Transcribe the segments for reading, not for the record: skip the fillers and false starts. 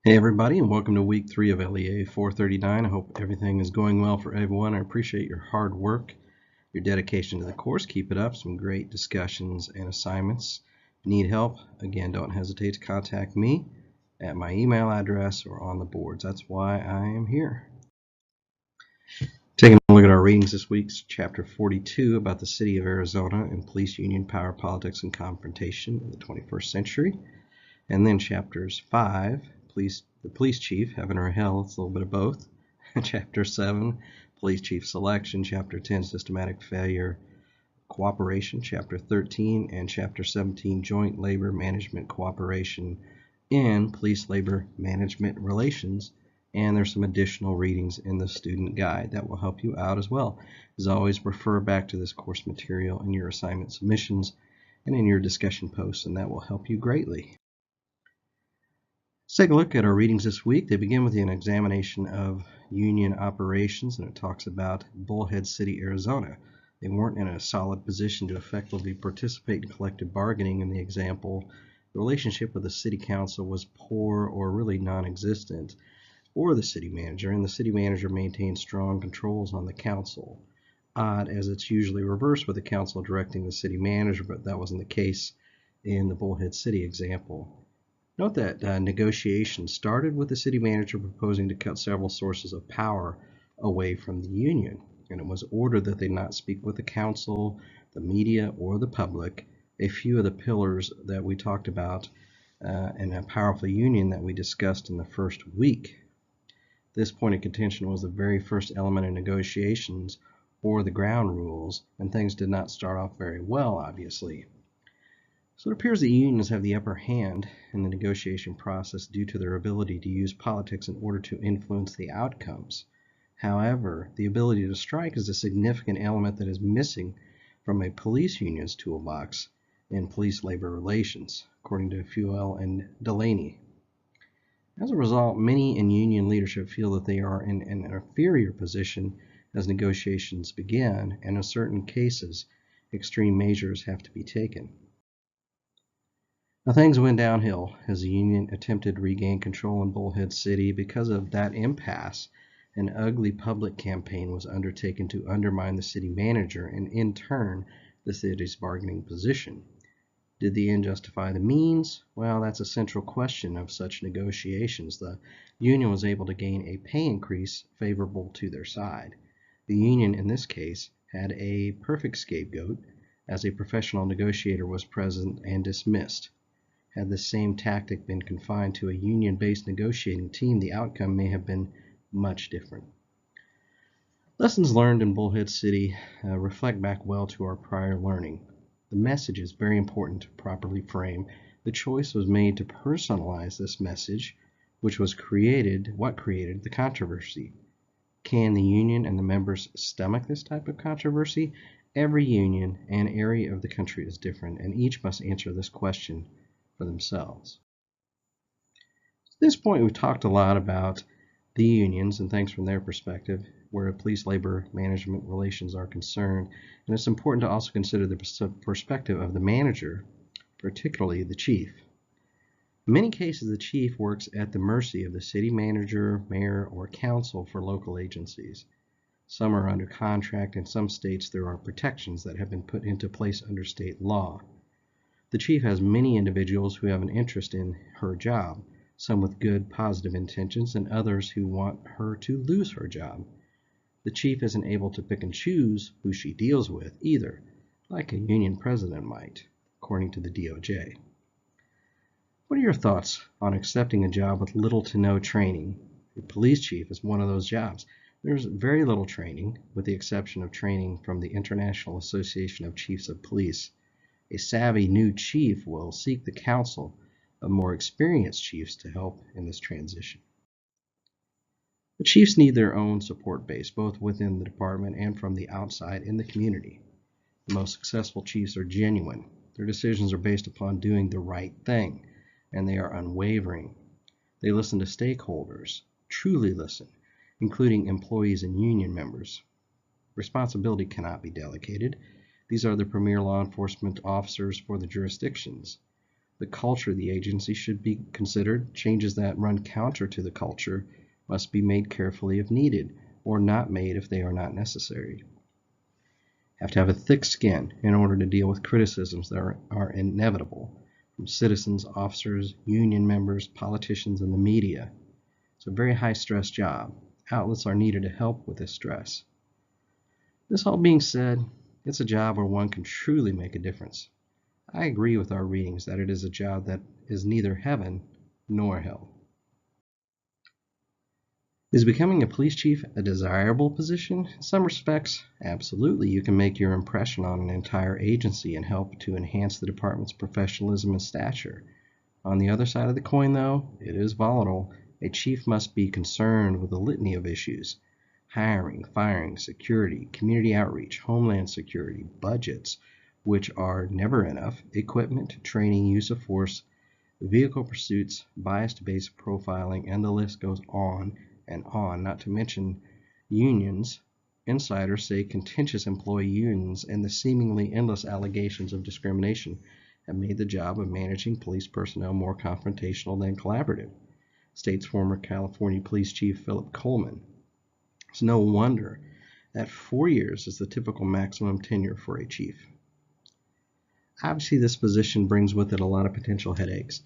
Hey everybody, and welcome to week 3 of LEA439. I hope everything is going well for everyone. I appreciate your hard work, your dedication to the course. Keep it up. Some great discussions and assignments. If you need help, again, don't hesitate to contact me at my email address or on the boards. That's why I am here. Taking a look at our readings this week, chapter 42 about the city of Arizona and police union, power, politics, and confrontation in the 21st century. And then chapters 5, the police chief, heaven or hell, it's a little bit of both. Chapter 7, police chief selection. Chapter 10, systematic failure, cooperation. Chapter 13 and chapter 17, joint labor management cooperation in police labor management relations. And there's some additional readings in the student guide that will help you out as well. As always, refer back to this course material in your assignment submissions and in your discussion posts, and that will help you greatly. Let's take a look at our readings this week. They begin with an examination of union operations, and it talks about Bullhead City, Arizona. They weren't in a solid position to effectively participate in collective bargaining. In the example, the relationship with the city council was poor or really non-existent, or the city manager, and the city manager maintained strong controls on the council. Odd, as it's usually reversed with the council directing the city manager, but that wasn't the case in the Bullhead City example. Note that negotiations started with the city manager proposing to cut several sources of power away from the union, and it was ordered that they not speak with the council, the media, or the public, a few of the pillars that we talked about in a powerful union that we discussed in the first week. This point of contention was the very first element in negotiations, or the ground rules, and things did not start off very well, obviously. So it appears that unions have the upper hand in the negotiation process due to their ability to use politics in order to influence the outcomes. However, the ability to strike is a significant element that is missing from a police union's toolbox in police labor relations, according to Fuel and Delaney. As a result, many in union leadership feel that they are in an inferior position as negotiations begin, and in certain cases, extreme measures have to be taken. Now, things went downhill as the union attempted to regain control in Bullhead City. Because of that impasse, an ugly public campaign was undertaken to undermine the city manager and, in turn, the city's bargaining position. Did the end justify the means? Well, that's a central question of such negotiations. The union was able to gain a pay increase favorable to their side. The union, in this case, had a perfect scapegoat, as a professional negotiator was present and dismissed. Had this same tactic been confined to a union-based negotiating team, the outcome may have been much different. Lessons learned in Bullhead City reflect back well to our prior learning. The message is very important to properly frame. The choice was made to personalize this message, what created the controversy. Can the union and the members stomach this type of controversy? Every union and area of the country is different, and each must answer this question for themselves. At this point, we've talked a lot about the unions and things from their perspective, where police labor management relations are concerned, and it's important to also consider the perspective of the manager, particularly the chief. In many cases, the chief works at the mercy of the city manager, mayor, or council for local agencies. Some are under contract. In some states, there are protections that have been put into place under state law. The chief has many individuals who have an interest in her job, some with good, positive intentions, and others who want her to lose her job. The chief isn't able to pick and choose who she deals with either, like a union president might, according to the DOJ. What are your thoughts on accepting a job with little to no training? The police chief is one of those jobs. There's very little training, with the exception of training from the International Association of Chiefs of Police. A savvy new chief will seek the counsel of more experienced chiefs to help in this transition. The chiefs need their own support base, both within the department and from the outside in the community. The most successful chiefs are genuine. Their decisions are based upon doing the right thing, and they are unwavering. They listen to stakeholders, truly listen, including employees and union members. Responsibility cannot be delegated. These are the premier law enforcement officers for the jurisdictions. The culture of the agency should be considered. Changes that run counter to the culture must be made carefully if needed, or not made if they are not necessary. Have to have a thick skin in order to deal with criticisms that are inevitable from citizens, officers, union members, politicians, and the media. It's a very high-stress job. Outlets are needed to help with this stress. This all being said, it's a job where one can truly make a difference. I agree with our readings that it is a job that is neither heaven nor hell. Is becoming a police chief a desirable position? In some respects, absolutely. You can make your impression on an entire agency and help to enhance the department's professionalism and stature. On the other side of the coin, though, it is volatile. A chief must be concerned with a litany of issues: hiring, firing, security, community outreach, homeland security, budgets, which are never enough, equipment, training, use of force, vehicle pursuits, bias-based profiling, and the list goes on and on, not to mention unions. Insiders say contentious employee unions and the seemingly endless allegations of discrimination have made the job of managing police personnel more confrontational than collaborative, states former California Police Chief Philip Coleman. It's no wonder that 4 years is the typical maximum tenure for a chief. Obviously, this position brings with it a lot of potential headaches.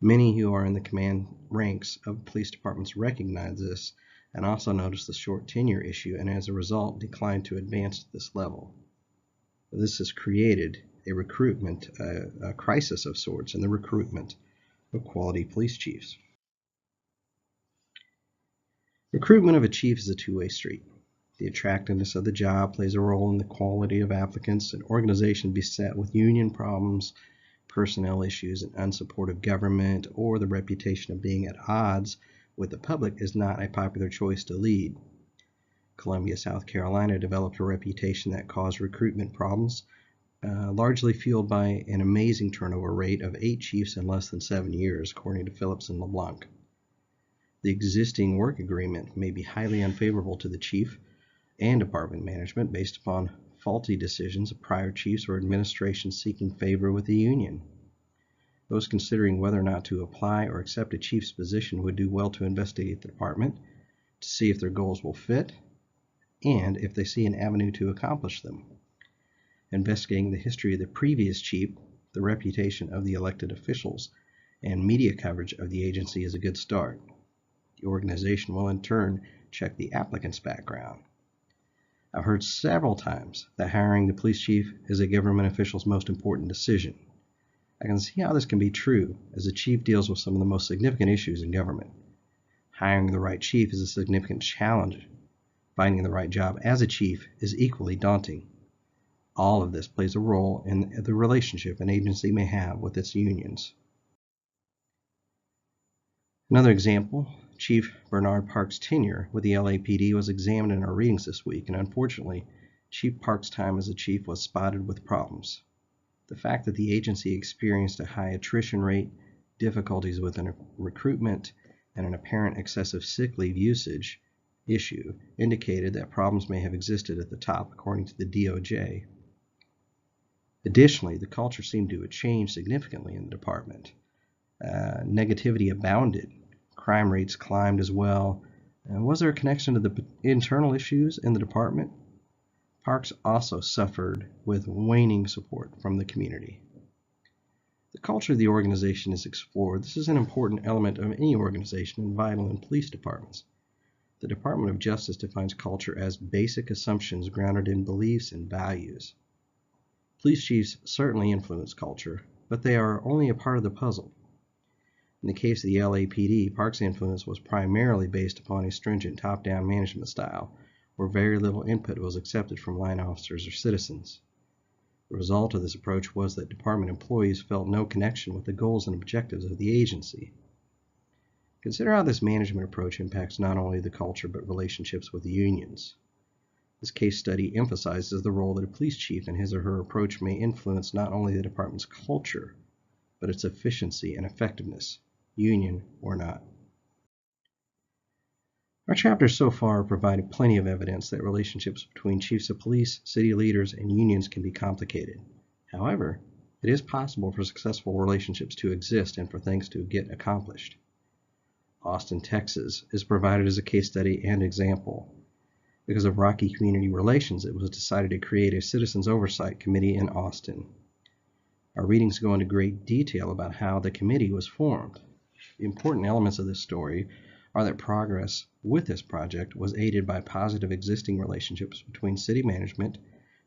Many who are in the command ranks of police departments recognize this and also notice the short tenure issue, and as a result decline to advance to this level. This has created a crisis of sorts in the recruitment of quality police chiefs. Recruitment of a chief is a two-way street. The attractiveness of the job plays a role in the quality of applicants. An organization beset with union problems, personnel issues, and unsupportive government, or the reputation of being at odds with the public is not a popular choice to lead. Columbia, South Carolina developed a reputation that caused recruitment problems, largely fueled by an amazing turnover rate of 8 chiefs in less than 7 years, according to Phillips and LeBlanc. The existing work agreement may be highly unfavorable to the chief and department management based upon faulty decisions of prior chiefs or administrations seeking favor with the union. Those considering whether or not to apply or accept a chief's position would do well to investigate the department to see if their goals will fit and if they see an avenue to accomplish them. Investigating the history of the previous chief, the reputation of the elected officials, and media coverage of the agency is a good start. The organization will in turn check the applicant's background. I've heard several times that hiring the police chief is a government official's most important decision. I can see how this can be true, as the chief deals with some of the most significant issues in government. Hiring the right chief is a significant challenge. Finding the right job as a chief is equally daunting. All of this plays a role in the relationship an agency may have with its unions. Another example, Chief Bernard Park's tenure with the LAPD was examined in our readings this week, and unfortunately, Chief Park's time as a chief was spotted with problems. The fact that the agency experienced a high attrition rate, difficulties with recruitment, and an apparent excessive sick leave usage issue indicated that problems may have existed at the top, according to the DOJ. Additionally, the culture seemed to have changed significantly in the department. Negativity abounded. Crime rates climbed as well. Was there a connection to the internal issues in the department? Parks also suffered with waning support from the community. The culture of the organization is explored. This is an important element of any organization and vital in police departments. The Department of Justice defines culture as basic assumptions grounded in beliefs and values. Police chiefs certainly influence culture, but they are only a part of the puzzle. In the case of the LAPD, Park's influence was primarily based upon a stringent top-down management style, where very little input was accepted from line officers or citizens. The result of this approach was that department employees felt no connection with the goals and objectives of the agency. Consider how this management approach impacts not only the culture but relationships with the unions. This case study emphasizes the role that a police chief and his or her approach may influence not only the department's culture, but its efficiency and effectiveness, union or not. Our chapters so far have provided plenty of evidence that relationships between chiefs of police, city leaders, and unions can be complicated. However, It is possible for successful relationships to exist and for things to get accomplished. Austin, Texas is provided as a case study and example. Because of rocky community relations, it was decided to create a Citizens Oversight Committee in Austin. Our readings go into great detail about how the committee was formed. The important elements of this story are that progress with this project was aided by positive existing relationships between city management,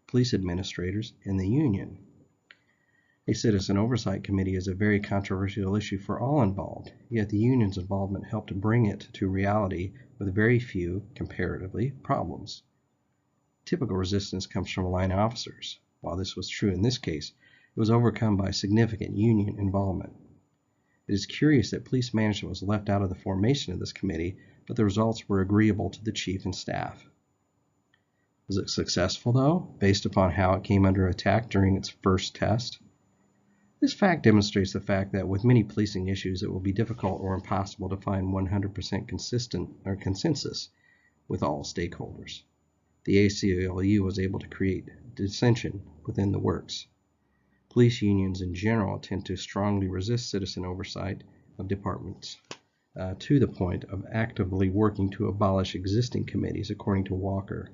police administrators, and the union. A Citizen Oversight Committee is a very controversial issue for all involved, yet the union's involvement helped bring it to reality with very few, comparatively, problems. Typical resistance comes from line officers. While this was true in this case, it was overcome by significant union involvement. It is curious that police management was left out of the formation of this committee, but the results were agreeable to the chief and staff. Was it successful, though, based upon how it came under attack during its first test? This fact demonstrates the fact that with many policing issues, it will be difficult or impossible to find 100% consistent or consensus with all stakeholders. The ACLU was able to create dissension within the works. Police unions in general tend to strongly resist citizen oversight of departments to the point of actively working to abolish existing committees, according to Walker.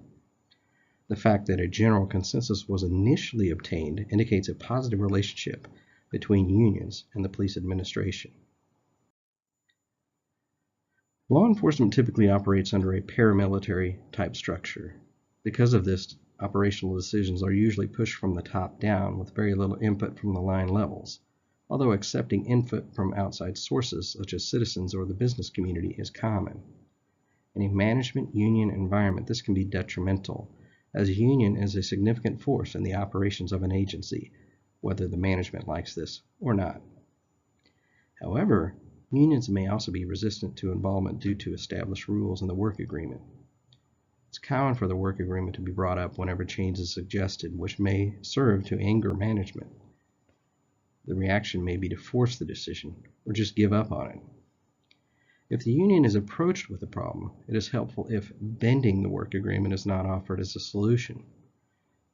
The fact that a general consensus was initially obtained indicates a positive relationship between unions and the police administration. Law enforcement typically operates under a paramilitary type structure. Because of this, operational decisions are usually pushed from the top down with very little input from the line levels, although accepting input from outside sources such as citizens or the business community is common. In a management union environment, this can be detrimental, as a union is a significant force in the operations of an agency, whether the management likes this or not. However, unions may also be resistant to involvement due to established rules in the work agreement. It's common for the work agreement to be brought up whenever change is suggested, which may serve to anger management. The reaction may be to force the decision or just give up on it. If the union is approached with a problem, it is helpful if bending the work agreement is not offered as a solution.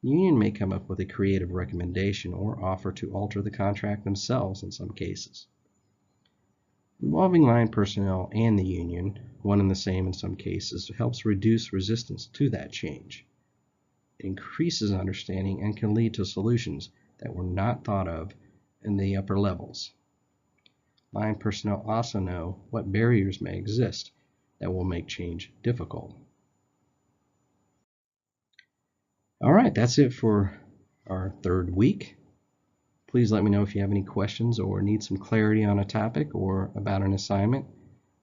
The union may come up with a creative recommendation or offer to alter the contract themselves in some cases. Involving line personnel and the union, one and the same in some cases, helps reduce resistance to that change. It increases understanding and can lead to solutions that were not thought of in the upper levels. Line personnel also know what barriers may exist that will make change difficult. All right, that's it for our third week. Please let me know if you have any questions or need some clarity on a topic or about an assignment.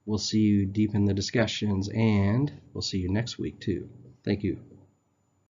We'll see you deep in the discussions, and we'll see you next week too. Thank you.